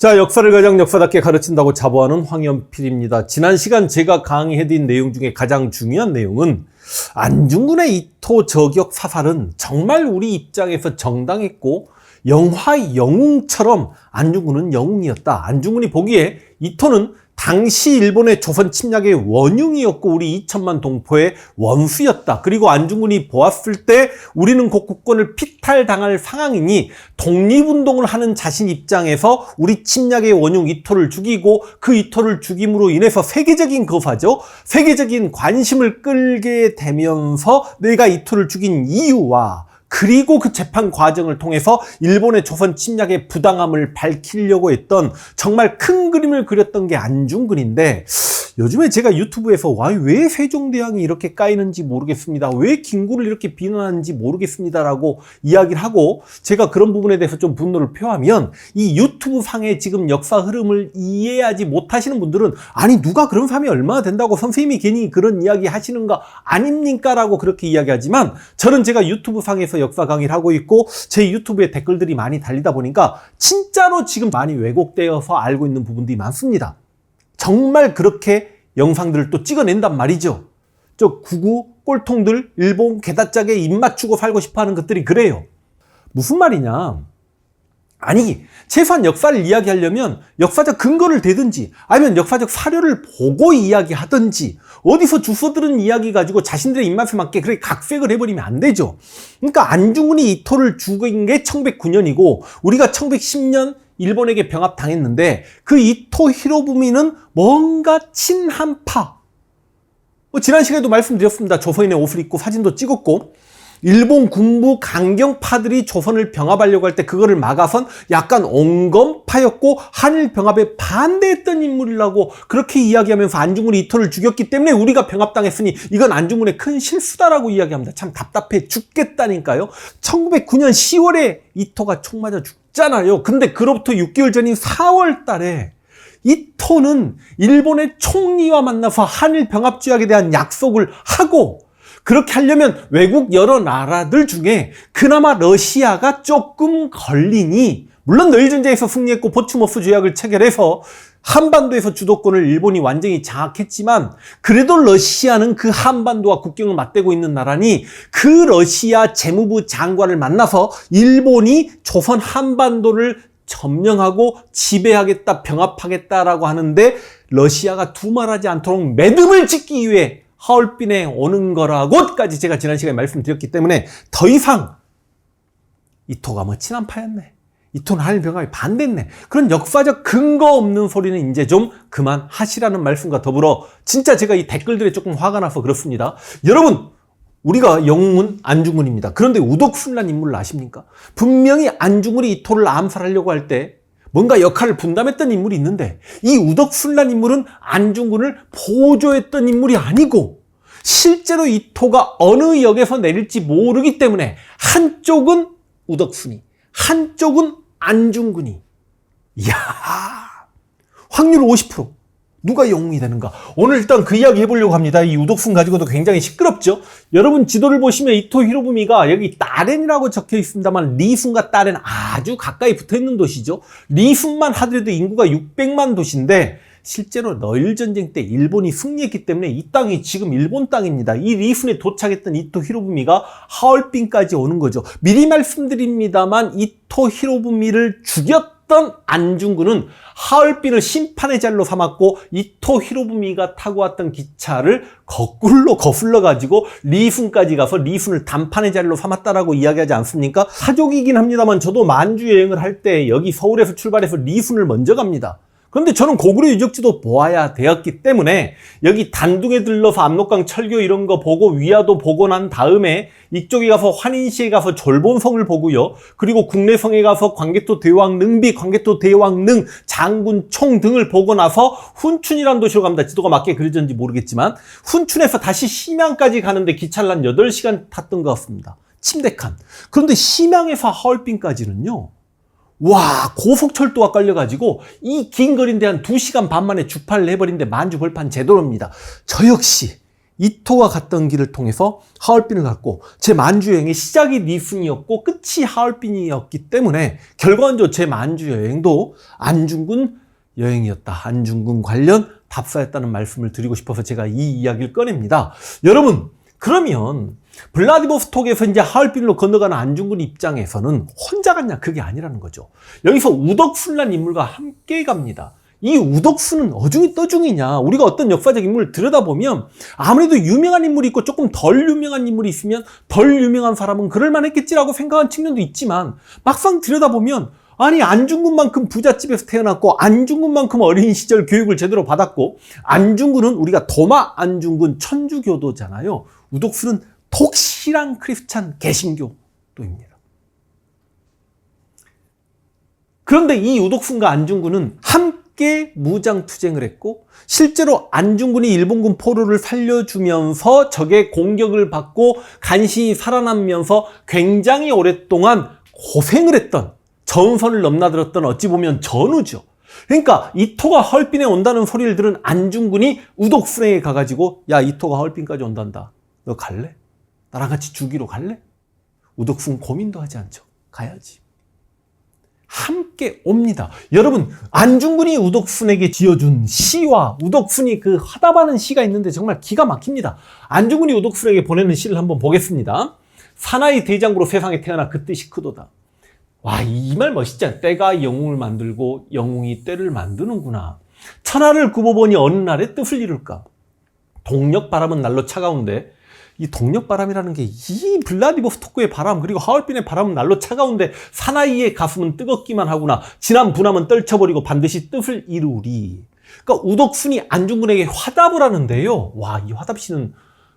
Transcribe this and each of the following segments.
자, 역사를 가장 역사답게 가르친다고 자부하는 황연필입니다. 지난 시간 제가 강의해드린 내용 중에 가장 중요한 내용은 안중근의 이토 저격 사살은 정말 우리 입장에서 정당했고 영화 영웅처럼 안중근은 영웅이었다. 안중근이 보기에 이토는 당시 일본의 조선 침략의 원흉이었고 우리 2천만 동포의 원수였다. 그리고 안중근이 보았을 때 우리는 곧 국권을 피탈당할 상황이니 독립운동을 하는 자신 입장에서 우리 침략의 원흉 이토를 죽이고 그 이토를 죽임으로 인해서 세계적인 거사죠. 세계적인 관심을 끌게 되면서 내가 이토를 죽인 이유와 그리고 그 재판 과정을 통해서 일본의 조선 침략의 부당함을 밝히려고 했던 정말 큰 그림을 그렸던 게 안중근인데 요즘에 제가 유튜브에서 왜 세종대왕이 이렇게 까이는지 모르겠습니다. 왜 김구를 이렇게 비난하는지 모르겠습니다. 라고 이야기를 하고 제가 그런 부분에 대해서 좀 분노를 표하면 이 유튜브 상의 지금 역사 흐름을 이해하지 못하시는 분들은 아니 누가 그런 사람이 얼마나 된다고 선생님이 괜히 그런 이야기 하시는 거 아닙니까? 라고 그렇게 이야기하지만 저는 제가 유튜브 상에서 역사 강의를 하고 있고 제 유튜브에 댓글들이 많이 달리다 보니까 진짜로 지금 많이 왜곡되어서 알고 있는 부분들이 많습니다. 정말 그렇게 영상들을 또 찍어낸단 말이죠. 저 구구 꼴통들 일본 게다짝에 입 맞추고 살고 싶어하는 것들이 그래요. 무슨 말이냐? 아니 최소한 역사를 이야기하려면 역사적 근거를 대든지 아니면 역사적 사료를 보고 이야기하든지 어디서 주워 들은 이야기 가지고 자신들의 입맛에 맞게 그렇게 각색을 해버리면 안 되죠. 그러니까 안중근이 이토를 죽인 게 1909년이고 우리가 1910년 일본에게 병합당했는데 그 이토 히로부미는 뭔가 친한파. 지난 시간에도 말씀드렸습니다. 조선인의 옷을 입고 사진도 찍었고 일본 군부 강경파들이 조선을 병합하려고 할 때 그거를 막아선 약간 온건파였고 한일 병합에 반대했던 인물이라고 그렇게 이야기하면서 안중근이 이토를 죽였기 때문에 우리가 병합당했으니 이건 안중근의 큰 실수다라고 이야기합니다. 참 답답해 죽겠다니까요. 1909년 10월에 이토가 총 맞아 죽잖아요. 근데 그로부터 6개월 전인 4월 달에 이토는 일본의 총리와 만나서 한일 병합조약에 대한 약속을 하고 그렇게 하려면 외국 여러 나라들 중에 그나마 러시아가 조금 걸리니 물론 러일전쟁에서 승리했고 보츠모스 조약을 체결해서 한반도에서 주도권을 일본이 완전히 장악했지만 그래도 러시아는 그 한반도와 국경을 맞대고 있는 나라니 그 러시아 재무부 장관을 만나서 일본이 조선 한반도를 점령하고 지배하겠다, 병합하겠다라고 하는데 러시아가 두말하지 않도록 매듭을 짓기 위해 하얼빈에 오는 거라고까지 제가 지난 시간에 말씀드렸기 때문에 더 이상 이토가 뭐 친한파였네. 이토는 한일 병합에 반대했네. 그런 역사적 근거 없는 소리는 이제 좀 그만하시라는 말씀과 더불어 진짜 제가 이 댓글들에 조금 화가 나서 그렇습니다. 여러분 우리가 영웅은 안중근입니다. 그런데 우독순란 인물을 아십니까? 분명히 안중근이 이토를 암살하려고 할 때 뭔가 역할을 분담했던 인물이 있는데 이 우덕순란 인물은 안중근을 보조했던 인물이 아니고 실제로 이토가 어느 역에서 내릴지 모르기 때문에 한쪽은 우덕순이 한쪽은 안중근이 이야 확률 50% 누가 영웅이 되는가? 오늘 일단 그 이야기 해보려고 합니다. 이 우독순 가지고도 굉장히 시끄럽죠? 여러분 지도를 보시면 이토 히로부미가 여기 따렌이라고 적혀 있습니다만 리순과 따렌 아주 가까이 붙어있는 도시죠. 리순만 하더라도 인구가 600만 도시인데 실제로 러일전쟁 때 일본이 승리했기 때문에 이 땅이 지금 일본 땅입니다. 이 리순에 도착했던 이토 히로부미가 하얼빈까지 오는 거죠. 미리 말씀드립니다만 이토 히로부미를 죽였던 안중근은 하얼빈을 심판의 자리로 삼았고 이토 히로부미가 타고 왔던 기차를 거꾸로 거슬러 가지고 리순까지 가서 리순을 단판의 자리로 삼았다라고 이야기하지 않습니까? 사족이긴 합니다만 저도 만주 여행을 할 때 여기 서울에서 출발해서 리순을 먼저 갑니다. 그런데 저는 고구려 유적지도 보아야 되었기 때문에 여기 단둥에 들러서 압록강 철교 이런 거 보고 위화도 보고 난 다음에 이쪽에 가서 환인시에 가서 졸본성을 보고요. 그리고 국내성에 가서 광개토 대왕 능비, 광개토 대왕 능, 장군 총 등을 보고 나서 훈춘이라는 도시로 갑니다. 지도가 맞게 그려졌는지 모르겠지만 훈춘에서 다시 심양까지 가는데 기차를 한 8시간 탔던 것 같습니다. 침대칸. 그런데 심양에서 하얼빈까지는요. 와 고속철도가 깔려가지고 이 긴 거리인데 한 2시간 반 만에 주파를 해버린데 만주 벌판 제도로입니다. 저 역시 이토가 갔던 길을 통해서 하얼빈을 갔고 제 만주 여행의 시작이 리순이었고 끝이 하얼빈이었기 때문에 결과론적으로 제 만주 여행도 안중근 여행이었다. 안중근 관련 답사였다는 말씀을 드리고 싶어서 제가 이 이야기를 꺼냅니다. 여러분, 그러면 블라디보스톡에서 이제 하얼빈으로 건너가는 안중근 입장에서는 혼자 갔냐? 그게 아니라는 거죠. 여기서 우덕순이라는 인물과 함께 갑니다. 이 우덕순은 어중이 떠중이냐? 우리가 어떤 역사적 인물을 들여다보면 아무래도 유명한 인물이 있고 조금 덜 유명한 인물이 있으면 덜 유명한 사람은 그럴만 했겠지라고 생각한 측면도 있지만 막상 들여다보면 아니 안중근만큼 부잣집에서 태어났고 안중근만큼 어린 시절 교육을 제대로 받았고 안중근은 우리가 도마 안중근 천주교도잖아요. 우덕순은 독실한 크리스찬 개신교도입니다. 그런데 이 우덕순과 안중근은 함께 무장투쟁을 했고 실제로 안중근이 일본군 포로를 살려주면서 적의 공격을 받고 간신히 살아남으면서 굉장히 오랫동안 고생을 했던 전선을 넘나들었던 어찌 보면 전우죠. 그러니까 이토가 하얼빈에 온다는 소리를 들은 안중근이 우덕순에게 가가지고 야 이토가 하얼빈까지 온단다. 너 갈래? 나랑 같이 주기로 갈래? 우덕순 고민도 하지 않죠. 가야지. 함께 옵니다. 여러분 안중근이 우덕순에게 지어준 시와 우덕순이 그 화답하는 시가 있는데 정말 기가 막힙니다. 안중근이 우덕순에게 보내는 시를 한번 보겠습니다. 사나이 대장부로 세상에 태어나 그 뜻이 크도다. 와, 이 말 멋있지 않아? 때가 영웅을 만들고 영웅이 때를 만드는구나. 천하를 굽어보니 어느 날에 뜻을 이룰까? 동력바람은 날로 차가운데 이 동력바람이라는 게 이 블라디보스토크의 바람 그리고 하얼빈의 바람은 날로 차가운데 사나이의 가슴은 뜨겁기만 하구나. 진한 분함은 떨쳐버리고 반드시 뜻을 이루리. 그러니까 우덕순이 안중근에게 화답을 하는데요. 와, 이 화답시는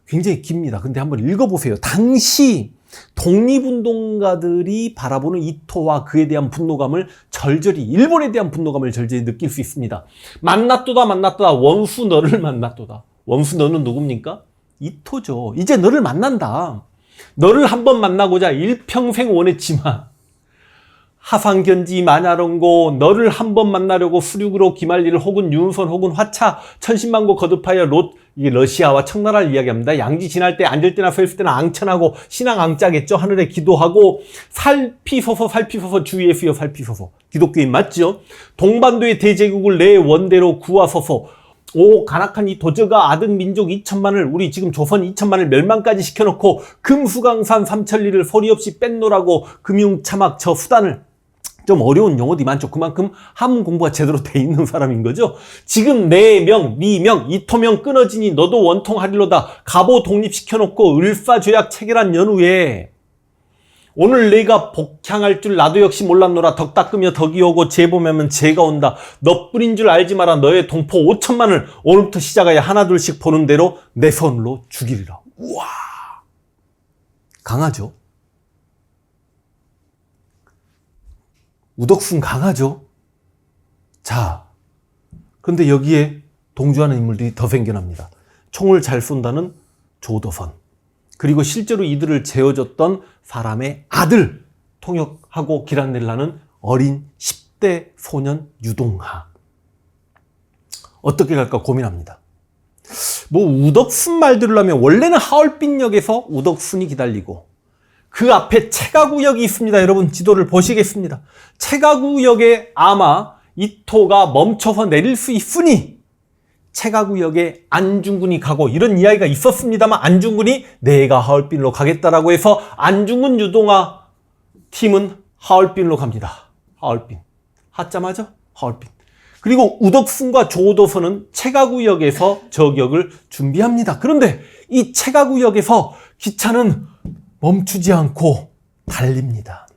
굉장히 깁니다. 근데 한번 읽어보세요. 당시 독립운동가들이 바라보는 이토와 그에 대한 분노감을 절절히 일본에 대한 분노감을 절절히 느낄 수 있습니다. 만났도다 만났도다 원수 너를 만났도다. 원수 너는 누굽니까? 이토죠. 이제 너를 만난다. 너를 한번 만나고자 일평생 원했지만 하상견지 마냐롱고 너를 한번 만나려고 수륙으로 기말리를 혹은 윤선 혹은 화차 천신만고 거듭하여 이게 러시아와 청나라를 이야기합니다. 양지 지날 때 앉을 때나 서 있을 때나 앙천하고 신앙 앙자겠죠. 하늘에 기도하고 살피소서 살피소서 주위에서여 살피소서. 기독교인 맞죠? 동반도의 대제국을 내 원대로 구하소서. 오 간악한 이 도저가 아든 민족 2천만을 우리 지금 조선 2천만을 멸망까지 시켜놓고 금수강산 삼천리를 소리 없이 뺏노라고 금융차막 저 수단을 좀 어려운 용어들이 많죠. 그만큼 한문 공부가 제대로 돼 있는 사람인 거죠. 지금 내 명, 네 명, 이토명 끊어지니 너도 원통하리로다. 갑오 독립시켜놓고 을사조약 체결한 연후에 오늘 내가 복향할 줄 나도 역시 몰랐노라. 덕 닦으며 덕이 오고 재보면 재가 온다. 너뿐인 줄 알지 마라. 너의 동포 5천만을 오늘부터 시작하여 하나둘씩 보는 대로 내 손으로 죽이리라. 우와, 강하죠. 우덕순 강하죠. 자, 그런데 여기에 동조하는 인물들이 더 생겨납니다. 총을 잘 쏜다는 조도선, 그리고 실제로 이들을 재워줬던 사람의 아들, 통역하고 길안내를 하는 어린 10대 소년 유동하. 어떻게 갈까 고민합니다. 뭐 우덕순 말대로 하면 원래는 하얼빈역에서 우덕순이 기다리고 그 앞에 체가구역이 있습니다. 여러분 지도를 보시겠습니다. 체가구역에 아마 이토가 멈춰서 내릴 수 있으니 체가구역에 안중근이 가고 이런 이야기가 있었습니다만 안중근이 내가 하얼빈으로 가겠다라고 해서 안중근 유동하 팀은 하얼빈으로 갑니다. 하얼빈. 하자 맞아? 하얼빈. 그리고 우덕순과 조도선은 체가구역에서 저격을 준비합니다. 그런데 이 체가구역에서 기차는 멈추지 않고 달립니다.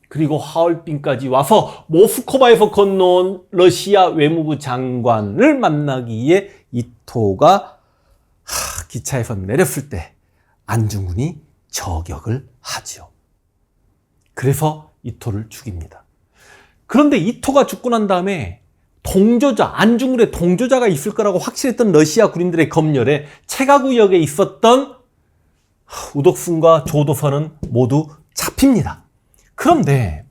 그리고 하얼빈까지 와서 모스크바에서 건너온 러시아 외무부 장관을 만나기 위해 이토가 기차에서 내렸을 때 안중근이 저격을 하죠. 그래서 이토를 죽입니다. 그런데 이토가 죽고 난 다음에 동조자, 안중근의 동조자가 있을 거라고 확실했던 러시아 군인들의 검열에 체가구역에 있었던 우덕순과 조도선은 모두 잡힙니다. 그런데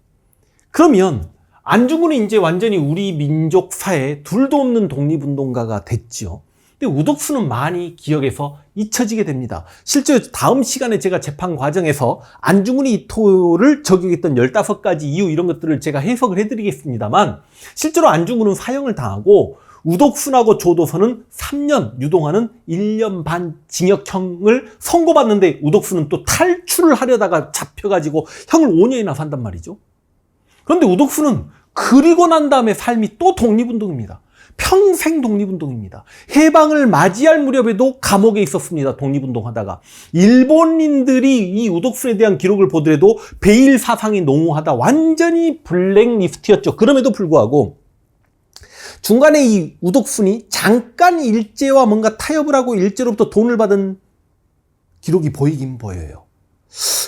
그러면 안중근은 이제 완전히 우리 민족 사회에 둘도 없는 독립운동가가 됐죠. 근데 우독수는 많이 기억에서 잊혀지게 됩니다. 실제 다음 시간에 제가 재판 과정에서 안중근이 이토를 저격했던 15가지 이유 이런 것들을 제가 해석을 해드리겠습니다만, 실제로 안중근은 사형을 당하고 우독순하고 조도선은 3년, 유동환은 1년 반 징역형을 선고받는데 우독순은 또 탈출을 하려다가 잡혀가지고 형을 5년이나 산단 말이죠. 그런데 우독순은 그리고 난 다음에 삶이 또 독립운동입니다. 평생 독립운동입니다. 해방을 맞이할 무렵에도 감옥에 있었습니다. 독립운동하다가. 일본인들이 이 우독순에 대한 기록을 보더라도 베일 사상이 농후하다, 완전히 블랙리스트였죠. 그럼에도 불구하고 중간에 이 우독순이 잠깐 일제와 뭔가 타협을 하고 일제로부터 돈을 받은 기록이 보이긴 보여요.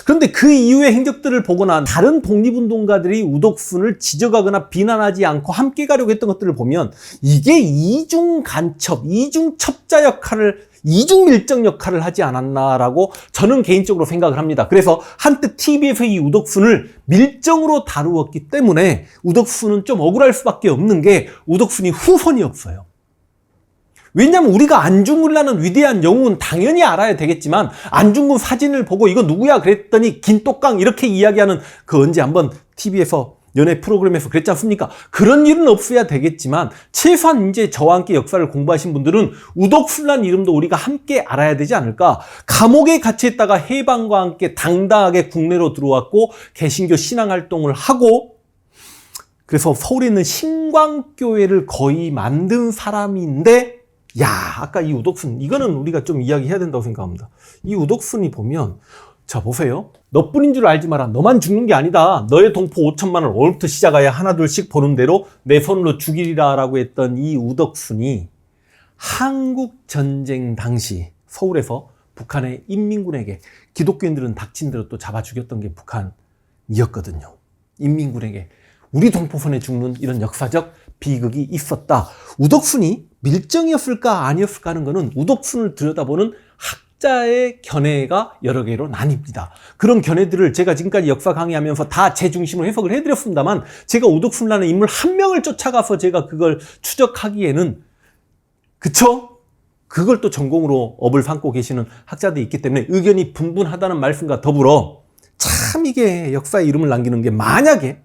그런데 그 이후의 행적들을 보거나 다른 독립운동가들이 우독순을 지적하거나 비난하지 않고 함께 가려고 했던 것들을 보면 이게 이중 간첩, 이중 첩자 역할을, 이중 밀정 역할을 하지 않았나라고 저는 개인적으로 생각을 합니다. 그래서 한때 TV에서 이 우독순을 밀정으로 다루었기 때문에 우독순은 좀 억울할 수밖에 없는 게 우독순이 후손이 없어요. 왜냐하면 우리가 안중근이라는 위대한 영웅은 당연히 알아야 되겠지만 안중근 사진을 보고 이거 누구야 그랬더니 긴똑강 이렇게 이야기하는 그 언제 한번 TV에서 연예 프로그램에서 그랬지 않습니까? 그런 일은 없어야 되겠지만 최소한 이제 저와 함께 역사를 공부하신 분들은 우독순이라는 이름도 우리가 함께 알아야 되지 않을까? 감옥에 갇혀있다가 해방과 함께 당당하게 국내로 들어왔고 개신교 신앙활동을 하고 그래서 서울에 있는 신광교회를 거의 만든 사람인데 야, 아까 이 우독순, 이거는 우리가 좀 이야기해야 된다고 생각합니다. 이 우독순이 보면, 자, 보세요. 너뿐인 줄 알지 마라. 너만 죽는 게 아니다. 너의 동포 5천만을 오늘부터 시작하여 하나둘씩 보는 대로 내 손으로 죽이리라 라고 했던 이 우독순이 한국전쟁 당시 서울에서 북한의 인민군에게 기독교인들은 닥친 대로 또 잡아 죽였던 게 북한이었거든요. 인민군에게 우리 동포선에 죽는 이런 역사적 비극이 있었다. 우독순이 밀정이었을까 아니었을까 하는 것은 우독순을 들여다보는 학자의 견해가 여러 개로 나뉩니다. 그런 견해들을 제가 지금까지 역사 강의하면서 다 제 중심으로 해석을 해드렸습니다만 제가 우독순이라는 인물 한 명을 쫓아가서 제가 그걸 추적하기에는 그쵸? 그걸 또 전공으로 업을 삼고 계시는 학자들이 있기 때문에 의견이 분분하다는 말씀과 더불어 참 이게 역사의 이름을 남기는 게 만약에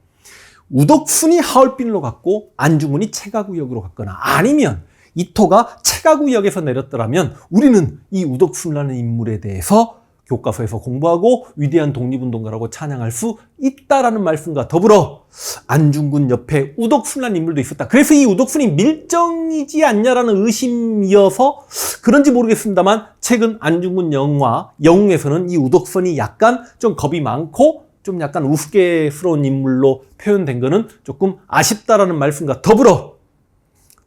우독순이 하얼빈으로 갔고 안중근이 체가구역으로 갔거나 아니면 이토가 체가구역에서 내렸더라면 우리는 이 우독순이라는 인물에 대해서 교과서에서 공부하고 위대한 독립운동가라고 찬양할 수 있다라는 말씀과 더불어 안중근 옆에 우독순이라는 인물도 있었다. 그래서 이 우독순이 밀정이지 않냐라는 의심이어서 그런지 모르겠습니다만 최근 안중근 영웅에서는 이 우독순이 약간 좀 겁이 많고 좀 약간 우스개스러운 인물로 표현된 거는 조금 아쉽다라는 말씀과 더불어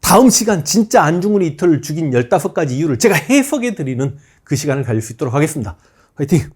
다음 시간 진짜 안중근이 이토를 죽인 15가지 이유를 제가 해석해 드리는 그 시간을 가질 수 있도록 하겠습니다. 화이팅!